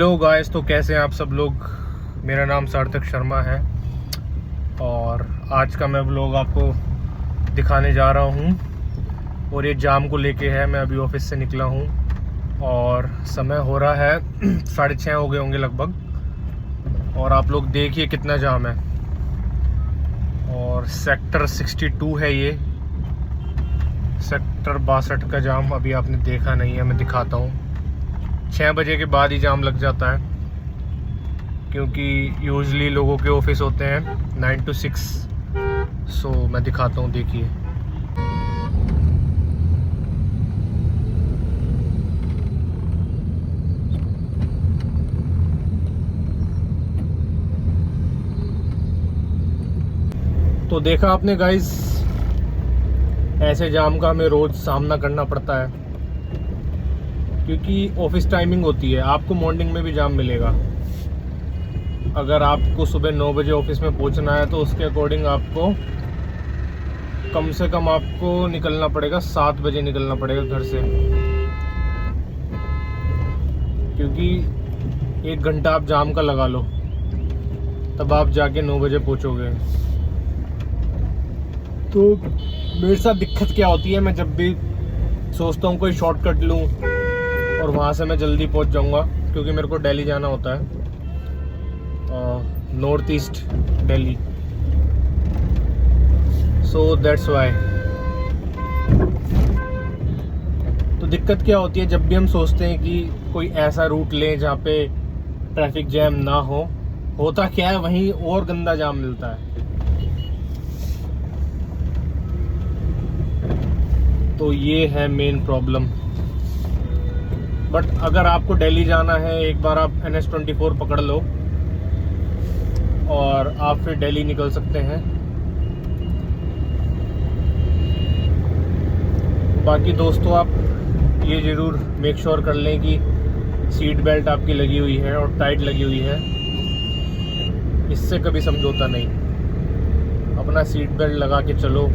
Hello guys, तो कैसे हैं आप सब लोग। मेरा नाम सार्थक शर्मा है और आज का मैं व्लॉग आपको दिखाने जा रहा हूं। और ये जाम को लेके है। मैं अभी ऑफिस से निकला हूं और समय हो रहा है 6:30 हो गए होंगे लगभग। और आप लोग देखिए कितना जाम है। और सेक्टर 62 है ये। सेक्टर 62 का जाम अभी आपने देखा नहीं है। मैं दिखाता हूँ। 6 बजे के बाद ही जाम लग जाता है क्योंकि यूजुअली लोगों के ऑफिस होते हैं 9 to 6। सो मैं दिखाता हूँ, देखिए। तो देखा आपने गाइस, ऐसे जाम का हमें रोज सामना करना पड़ता है क्योंकि ऑफिस टाइमिंग होती है। आपको मॉर्निंग में भी जाम मिलेगा। अगर आपको सुबह 9 बजे ऑफिस में पहुंचना है तो उसके अकॉर्डिंग आपको कम से कम आपको निकलना पड़ेगा, 7 बजे निकलना पड़ेगा घर से, क्योंकि 1 घंटा आप जाम का लगा लो, तब आप जाके 9 बजे पहुंचोगे। तो मेरे साथ दिक्कत क्या होती है, मैं जब भी सोचता हूँ कोई शॉर्टकट लूँ और वहाँ से मैं जल्दी पहुँच जाऊँगा, क्योंकि मेरे को दिल्ली जाना होता है, north east Delhi. So that's Y. तो दिक्कत क्या होती है, जब भी हम सोचते हैं कि कोई ऐसा रूट लें जहाँ पे ट्रैफिक जैम ना हो, होता क्या है वहीं और गंदा जाम मिलता है। तो ये है मेन प्रॉब्लम। बट अगर आपको दिल्ली जाना है, एक बार आप NH24 पकड़ लो और आप फिर दिल्ली निकल सकते हैं। बाकी दोस्तों, आप ये ज़रूर मेक श्योर कर लें कि सीट बेल्ट आपकी लगी हुई है और टाइट लगी हुई है। इससे कभी समझौता नहीं, अपना सीट बेल्ट लगा के चलो।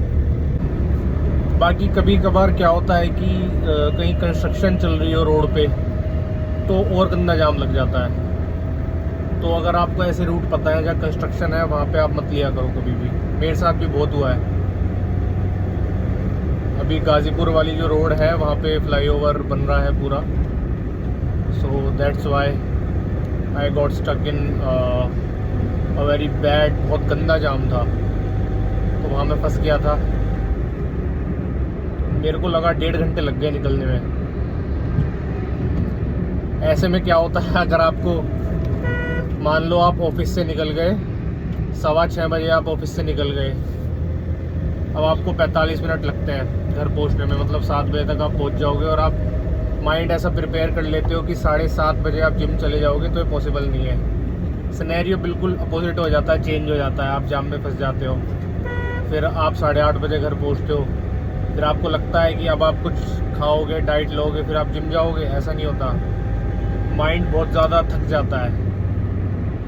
बाकी कभी कभार क्या होता है कि कहीं कंस्ट्रक्शन चल रही हो रोड पे, तो और गंदा जाम लग जाता है। तो अगर आपको ऐसे रूट पता है जहाँ कंस्ट्रक्शन है, वहाँ पे आप मत लिया करो कभी भी। मेरे साथ भी बहुत हुआ है। अभी गाजीपुर वाली जो रोड है वहाँ पे फ्लाईओवर बन रहा है पूरा। So that's why I got stuck in a very bad, बहुत गंदा जाम था, तो वहाँ मैं फंस गया था। मेरे को लगा 1.5 घंटे लग गए निकलने में। ऐसे में क्या होता है, अगर आपको मान लो आप ऑफिस से निकल गए, 6:15 बजे आप ऑफिस से निकल गए, अब आपको 45 मिनट लगते हैं घर पहुंचने में, मतलब 7 बजे तक आप पहुंच जाओगे। और आप माइंड ऐसा प्रिपेयर कर लेते हो कि 7:30 बजे आप जिम चले जाओगे, तो ये पॉसिबल नहीं है। सिनेरियो बिल्कुल अपोजिट हो जाता है, चेंज हो जाता है। आप जाम में फंस जाते हो, फिर आप 8:30 बजे घर पहुँचते हो, फिर आपको लगता है कि अब आप कुछ खाओगे, डाइट लोगे, फिर आप जिम जाओगे। ऐसा नहीं होता। माइंड बहुत ज़्यादा थक जाता है।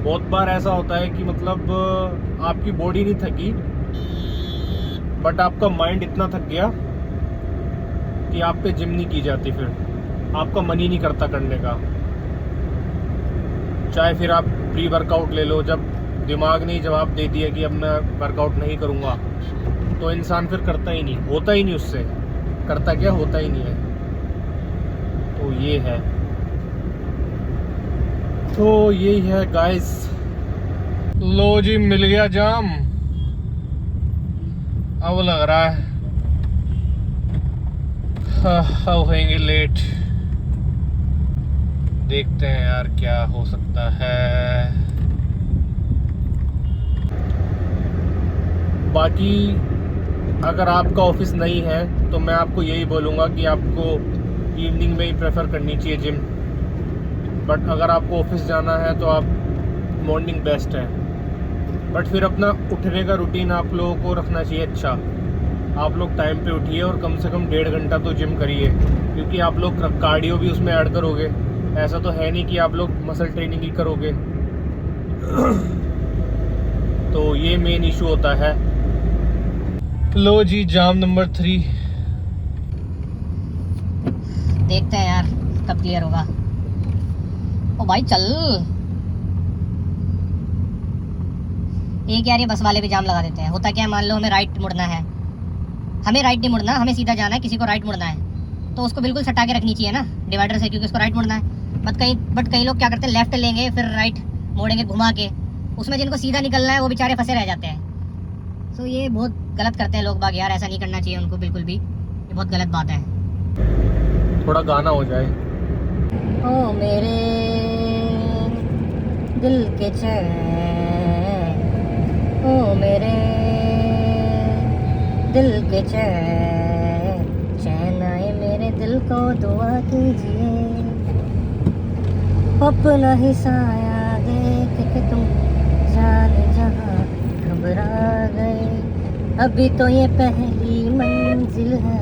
बहुत बार ऐसा होता है कि मतलब आपकी बॉडी नहीं थकी, बट आपका माइंड इतना थक गया कि आप पे जिम नहीं की जाती, फिर आपका मन ही नहीं करता करने का। चाहे फिर आप प्री वर्कआउट ले लो, जब दिमाग ने जवाब दे दिया कि अब मैं वर्कआउट नहीं करूँगा, तो इंसान फिर करता ही नहीं, होता ही नहीं उससे। करता क्या, होता ही नहीं है। तो ये है, तो यही है गाइस। लो जी, मिल गया जाम। अब लग रहा है अब होएंगे लेट। देखते हैं यार क्या हो सकता है। बाकी अगर आपका ऑफिस नहीं है तो मैं आपको यही बोलूँगा कि आपको इवनिंग में ही प्रेफर करनी चाहिए जिम। बट अगर आपको ऑफिस जाना है तो आप मॉर्निंग बेस्ट है। बट फिर अपना उठने का रूटीन आप लोगों को रखना चाहिए अच्छा। आप लोग टाइम पे उठिए और कम से कम 1.5 घंटा तो जिम करिए, क्योंकि आप लोग कार्डियो भी उसमें ऐड करोगे। ऐसा तो है नहीं कि आप लोग मसल ट्रेनिंग ही करोगे। तो ये मेन इशू होता है। लो जी, जाम नंबर 3। देखते हैं यार कब क्लियर होगा। ओ भाई चल। एक यार ये बस वाले भी जाम लगा देते हैं। होता क्या है, मान लो हमें राइट मुड़ना है, हमें राइट नहीं मुड़ना, हमें सीधा जाना है, किसी को राइट मुड़ना है तो उसको बिल्कुल सटा के रखनी चाहिए ना डिवाइडर से, क्योंकि उसको राइट मुड़ना है। बट कई लोग क्या करते हैं, लेफ्ट लेंगे फिर राइट मोड़ेंगे घुमा के, उसमें जिनको सीधा निकलना है वो बेचारे फंसे रह जाते हैं। तो ये बहुत गलत करते हैं लोग बाग यार, ऐसा नहीं करना चाहिए उनको बिल्कुल भी, ये बहुत गलत बात है। थोड़ा गाना हो जाए। ओ मेरे दिल के चैन, ओ मेरे दिल के चैन, चैन आए मेरे दिल को दुआ कीजिए, अपना ही साया देख के तुम जाने जहाँ घबरा गए, अभी तो ये पहली मंजिल है,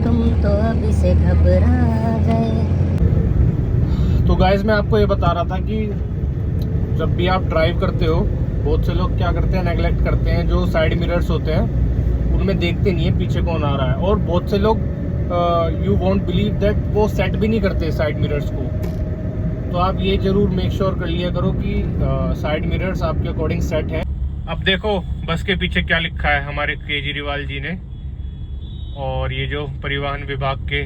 तुम तो अभी से घबरा गए। तो गाइस मैं आपको ये बता रहा था कि जब भी आप ड्राइव करते हो, बहुत से लोग क्या करते हैं, नेगलेक्ट करते हैं, जो साइड मिरर्स होते हैं उनमें देखते नहीं है पीछे कौन आ रहा है। और बहुत से लोग यू वोंट बिलीव दैट वो सेट भी नहीं करते साइड मिरर्स को। तो आप ये जरूर मेक श्योर कर लिया करो कि साइड मिरर्स आपके अकॉर्डिंग सेट है। अब देखो बस के पीछे क्या लिखा है हमारे केजरीवाल जी ने, और ये जो परिवहन विभाग के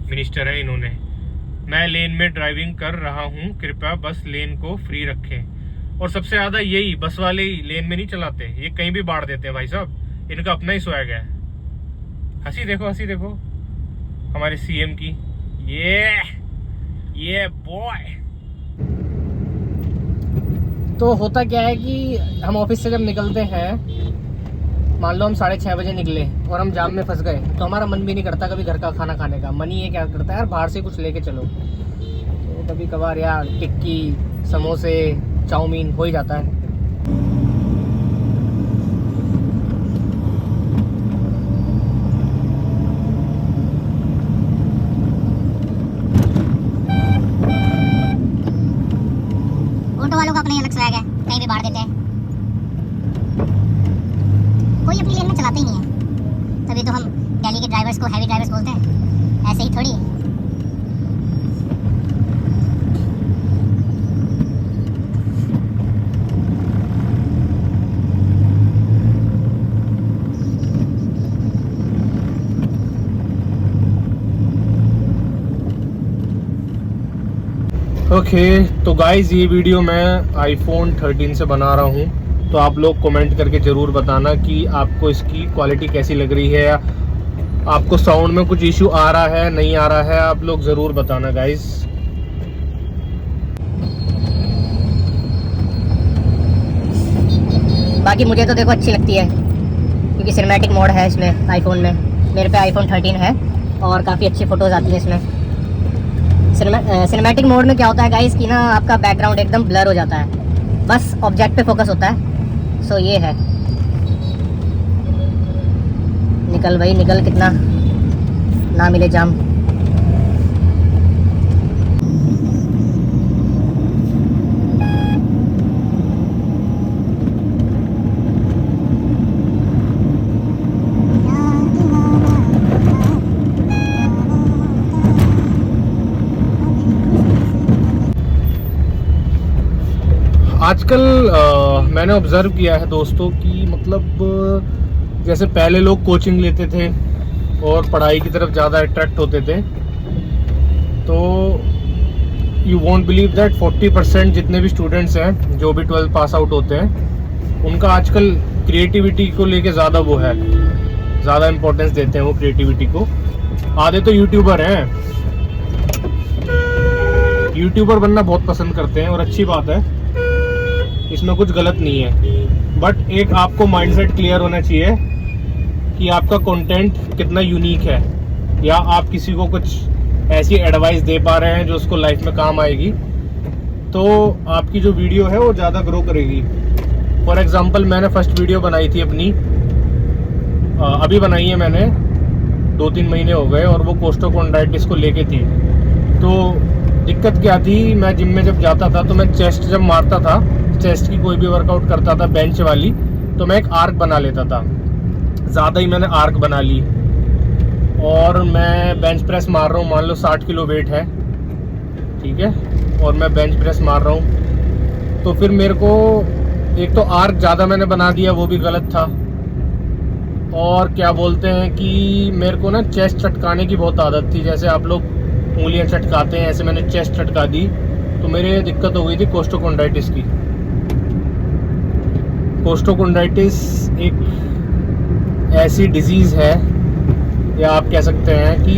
मिनिस्टर हैं इन्होंने, मैं लेन में ड्राइविंग कर रहा हूँ, कृपया बस लेन को फ्री रखें। और सबसे ज्यादा यही बस वाले ही लेन में नहीं चलाते, ये कहीं भी बांट देते हैं भाई साहब, इनका अपना ही स्वैग है। हंसी देखो हमारे सीएम की, ये बॉय। तो होता क्या है कि हम ऑफिस से जब निकलते हैं, मान लो हम 6:30 बजे निकले और हम जाम में फंस गए, तो हमारा मन भी नहीं करता कभी घर का खाना खाने का। मन ही ये क्या करता है यार, बाहर से कुछ लेके चलो। तो कभी कभार यार टिक्की, समोसे, चाउमीन हो ही जाता है। ऑटो वालों का अपना ही अलग स्वैग है, कहीं भी बांट देते हैं, कोई अपनी लेन में चलाते ही नहीं है। तभी तो हम दिल्ली के ड्राइवर्स को हैवी ड्राइवर्स बोलते हैं, ऐसे ही थोड़ी। ओके तो गाइज ये वीडियो मैं आईफोन 13 से बना रहा हूँ, तो आप लोग कमेंट करके ज़रूर बताना कि आपको इसकी क्वालिटी कैसी लग रही है, आपको साउंड में कुछ इशू आ रहा है नहीं आ रहा है, आप लोग ज़रूर बताना गाइज। बाकी मुझे तो देखो अच्छी लगती है, क्योंकि सिनेमैटिक मोड है इसमें आईफोन में। मेरे पे आईफोन 13 है और काफ़ी अच्छी फ़ोटोज़ आती हैं इसमें। सिनेमैटिक मोड में क्या होता है गाइस कि ना आपका बैकग्राउंड एकदम ब्लर हो जाता है, बस ऑब्जेक्ट पे फोकस होता है। सो ये है, निकल भाई निकल, कितना ना मिले जाम। आजकल मैंने ऑब्जर्व किया है दोस्तों कि मतलब जैसे पहले लोग कोचिंग लेते थे और पढ़ाई की तरफ ज़्यादा अट्रैक्ट होते थे, तो यू वोंट बिलीव दैट 40% जितने भी स्टूडेंट्स हैं जो भी 12th पास आउट होते हैं, उनका आजकल क्रिएटिविटी को लेके ज़्यादा वो है, ज़्यादा इम्पोर्टेंस देते हैं वो क्रिएटिविटी को। आधे तो यूट्यूबर हैं, यूट्यूबर बनना बहुत पसंद करते हैं और अच्छी बात है, इसमें कुछ गलत नहीं है। बट एक आपको माइंडसेट क्लियर होना चाहिए कि आपका कंटेंट कितना यूनिक है, या आप किसी को कुछ ऐसी एडवाइस दे पा रहे हैं जो उसको लाइफ में काम आएगी, तो आपकी जो वीडियो है वो ज़्यादा ग्रो करेगी। फॉर एग्जांपल मैंने फर्स्ट वीडियो बनाई थी अपनी, अभी बनाई है मैंने, 2-3 महीने हो गए, और वो कोस्टोकॉन्ड्राइटिस को लेके थी। तो दिक्कत क्या थी, मैं जिम में जब जाता था तो मैं चेस्ट जब मारता था, चेस्ट की कोई भी वर्कआउट करता था बेंच वाली, तो मैं एक आर्क बना लेता था, ज़्यादा ही मैंने आर्क बना ली। और मैं बेंच प्रेस मार रहा हूँ, मान लो 60 किलो वेट है, ठीक है, और मैं बेंच प्रेस मार रहा हूँ, तो फिर मेरे को एक तो आर्क ज़्यादा मैंने बना दिया, वो भी गलत था। और क्या बोलते हैं कि मेरे को ना चेस्ट चटकाने की बहुत आदत थी, जैसे आप लोग उंगलियां चटकाते हैं ऐसे मैंने चेस्ट चटका दी, तो मेरे दिक्कत हो गई थी कोस्टोकोंड्राइटिस की। कोस्टोकोंड्राइटिस एक ऐसी डिजीज़ है, या आप कह सकते हैं कि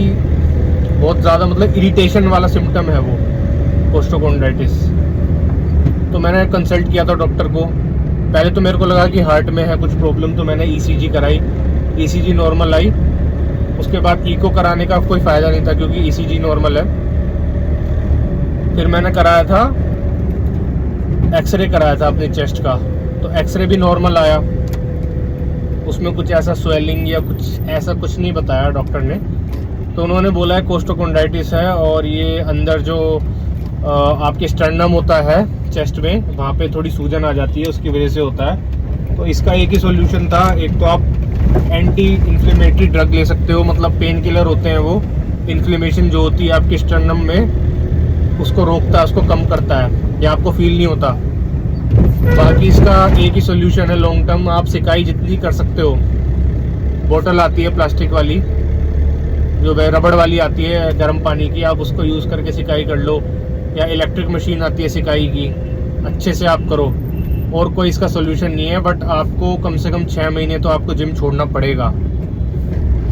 बहुत ज़्यादा मतलब इरिटेशन वाला सिम्टम है वो कोस्टोकोंड्राइटिस। तो मैंने कंसल्ट किया था डॉक्टर को। पहले तो मेरे को लगा कि हार्ट में है कुछ प्रॉब्लम, तो मैंने ईसीजी कराई, ईसीजी नॉर्मल आई। उसके बाद इको कराने का कोई फ़ायदा नहीं था क्योंकि ईसीजी नॉर्मल है। फिर मैंने कराया था एक्सरे, कराया था अपने चेस्ट का, तो एक्सरे भी नॉर्मल आया। उसमें कुछ ऐसा स्वेलिंग या कुछ ऐसा कुछ नहीं बताया डॉक्टर ने। तो उन्होंने बोला है कोस्टोकोंड्राइटिस है, और ये अंदर जो आपके स्टर्नम होता है चेस्ट में, वहाँ पे थोड़ी सूजन आ जाती है, उसकी वजह से होता है। तो इसका एक ही सॉल्यूशन था, एक तो आप एंटी इन्फ्लेमेटरी ड्रग ले सकते हो, मतलब पेन किलर होते हैं वो, इन्फ्लेमेशन जो होती है आपके स्टर्नम में उसको रोकता है, उसको कम करता है, या आपको फील नहीं होता। बाकी इसका एक ही सॉल्यूशन है लॉन्ग टर्म, आप सिकाई जितनी कर सकते हो। बोतल आती है प्लास्टिक वाली, जो रबड़ वाली आती है गर्म पानी की, आप उसको यूज़ करके सिकाई कर लो, या इलेक्ट्रिक मशीन आती है सिकाई की, अच्छे से आप करो। और कोई इसका सॉल्यूशन नहीं है, बट आपको कम से कम 6 महीने तो आपको जिम छोड़ना पड़ेगा,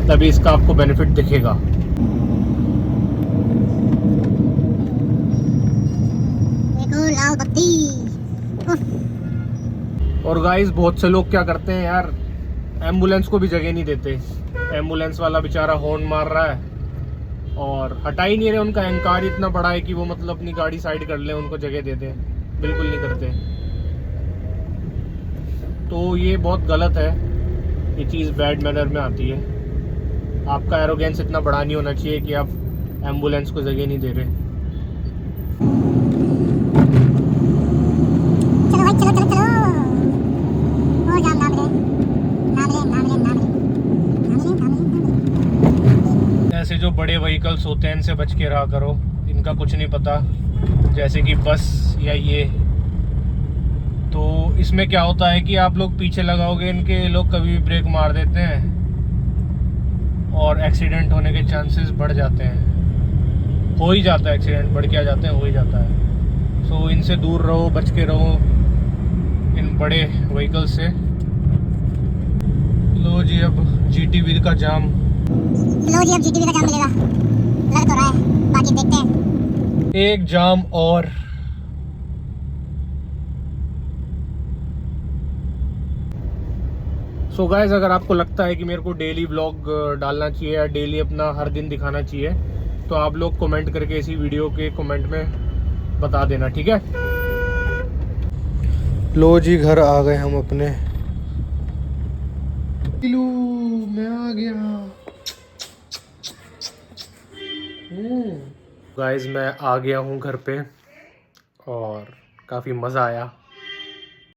तभी इसका आपको बेनिफिट दिखेगा। देखो लाल बत्ती। और गाइस बहुत से लोग क्या करते हैं यार, एम्बुलेंस को भी जगह नहीं देते। एम्बुलेंस वाला बेचारा हॉर्न मार रहा है और हटा ही नहीं रहे, उनका अहंकार इतना बड़ा है कि वो मतलब अपनी गाड़ी साइड कर ले, उनको जगह दे दें, बिल्कुल नहीं करते। तो ये बहुत गलत है, ये चीज़ बैड मैनर में आती है। आपका एरोगेंस इतना बड़ा नहीं होना चाहिए कि आप एम्बुलेंस को जगह नहीं दे रहे। चलो भाई चलो चलो चलो, और जाम नाम ले नाम ले नाम ले नाम ले नाम ले नाम ले। ऐसे जो बड़े व्हीकल्स होते हैं इनसे बच के रहा करो, इनका कुछ नहीं पता, जैसे कि बस या ये। तो इसमें क्या होता है कि आप लोग पीछे लगाओगे इनके, लोग कभी भी ब्रेक मार देते हैं और एक्सीडेंट होने के चांसेस बढ़ जाते हैं। हो ही जाता है एक्सीडेंट, बढ़ के आ जाते हैं, हो ही जाता है। सो इनसे दूर रहो, बच के रहो इन बड़े व्हीकल से। लो जी अब जीटीवी का जाम, लो जी अब जीटीवी का जाम मिलेगा, लग तो रहा है, बाकी देखते हैं। एक जाम और। सो गाइस, अगर आपको लगता है कि मेरे को डेली व्लॉग डालना चाहिए या डेली अपना हर दिन दिखाना चाहिए, तो आप लोग कमेंट करके इसी वीडियो के कमेंट में बता देना, ठीक है। लो जी घर आ गए हम अपने। मैं आ गया। गाइस मैं आ गया हूँ घर पे और काफ़ी मज़ा आया।